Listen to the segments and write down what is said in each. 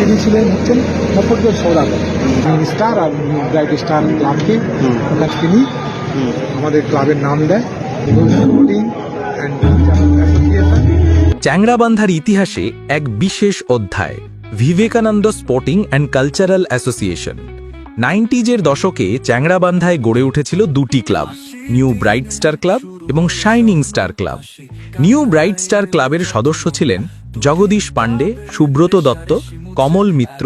যিনি ছিলেন হচ্ছেন মফজ্জল সওদাগর, যিনি স্টার আর ব্রাইট স্টার ক্লাবকে তিনি আমাদের ক্লাবের নাম দেয় স্পোর্টিং অ্যান্ড কালচারাল অ্যাসোসিয়েশন। চ্যাংড়াবান্ধার ইতিহাসে এক বিশেষ অধ্যায়, Vivekananda sporting and cultural association. 90s দশকে চ্যাংড়াবান্ধায় গড়ে উঠেছিল দুটি ক্লাব, নিউ ব্রাইট স্টার ক্লাব এবং shining star club. New bright star ক্লাবের সদস্য ছিলেন জগদীশ পাণ্ডে, সুব্রত দত্ত, কমল মিত্র,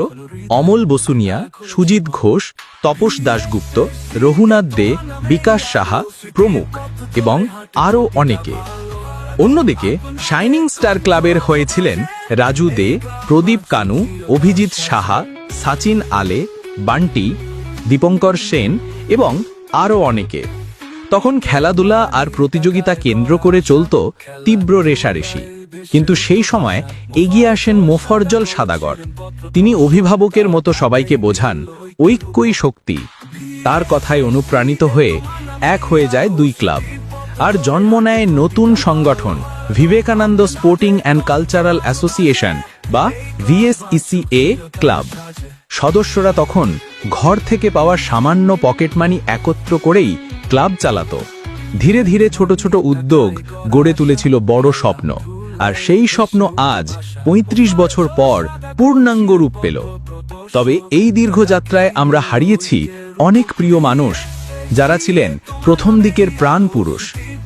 অমল বসুনিয়া, সুজিত ঘোষ, তপস দাশগুপ্ত, রঘুনাথ দে, বিকাশ সাহা প্রমুখ এবং আরও অনেকে। অন্যদিকে শাইনিং স্টার ক্লাবের হয়েছিলেন রাজু দে, প্রদীপ কানু, অভিজিৎ সাহা, সাচিন আলে, বান্টি, দীপঙ্কর সেন এবং আরও অনেকে। তখন খেলাধুলা আর প্রতিযোগিতা কেন্দ্র করে চলত তীব্র রেষারেষি, কিন্তু সেই সময় এগিয়ে আসেন মোফজ্জল সওদাগর। তিনি অভিভাবকের মতো সবাইকে বোঝান ঐক্যই শক্তি। তার কথায় অনুপ্রাণিত হয়ে এক হয়ে যায় দুই ক্লাব, আর জন্ম নেয় নতুন সংগঠন Vivekananda sporting and cultural association বা VSECA ক্লাব। সদস্যরা তখন ঘর থেকে পাওয়া সামান্য পকেট মানি একত্র করেই ক্লাব চালাতো। ধীরে ধীরে ছোট ছোট উদ্যোগ গড়ে তুলেছিল বড় স্বপ্ন, আর সেই স্বপ্ন আজ 35 বছর পর পূর্ণাঙ্গ রূপ পেল। তবে এই দীর্ঘ যাত্রায় আমরা হারিয়েছি অনেক প্রিয় মানুষ, যারা ছিলেন প্রথম দিকের প্রাণ পুরুষ,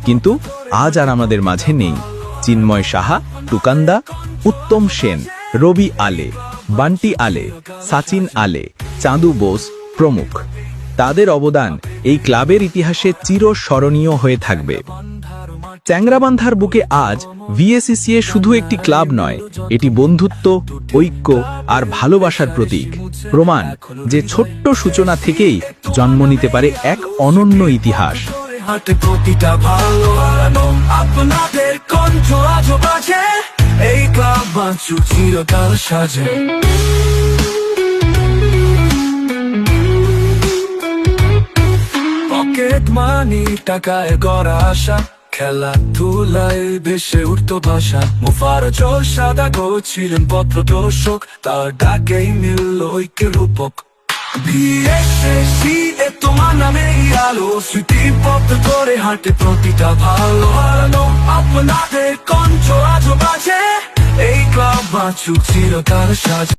কিন্তু আজ আর আমাদের মাঝে নেই। চিন্ময় সাহা, টুকান্দা, উত্তম সেন, রবি আলে, বান্টি আলে, সাচিন আলে, চাঁদু বোস প্রমুখ। তাদের অবদান এই ক্লাবের ইতিহাসে চিরস্মরণীয় হয়ে থাকবে। চ্যাংড়াবান্ধার বুকে আজ VSECA শুধু একটি ক্লাব নয়, এটি বন্ধুত্ব, ঐক্য আর ভালোবাসার প্রতীক। প্রমাণ যে ছোট্ট সূচনা থেকেই জন্ম নিতে পারে এক অনন্য ইতিহাস। প্রতিটা ভালো আপনাদের কণ্ঠ আজ বাজে, এই ক্লাব বাঁচুক চিরকাল সাজে। পকেট মানি টাকায় গড়া আশা, খেলাধুলায় ভেসে উঠত ভাষা। মোফজ্জল সওদাগর ছিলেন পথপ্রদর্শক, তার ডাকেই মিলল ঐক্যের রূপক। VSECA তোমার নামে আলো, স্মৃতি পথ করে হাঁটে প্রতিটা ভালো আপনাদের কণ্ঠ আজ বাজে, এই ক্লাব বাঁচুক চিরকাল সাজে।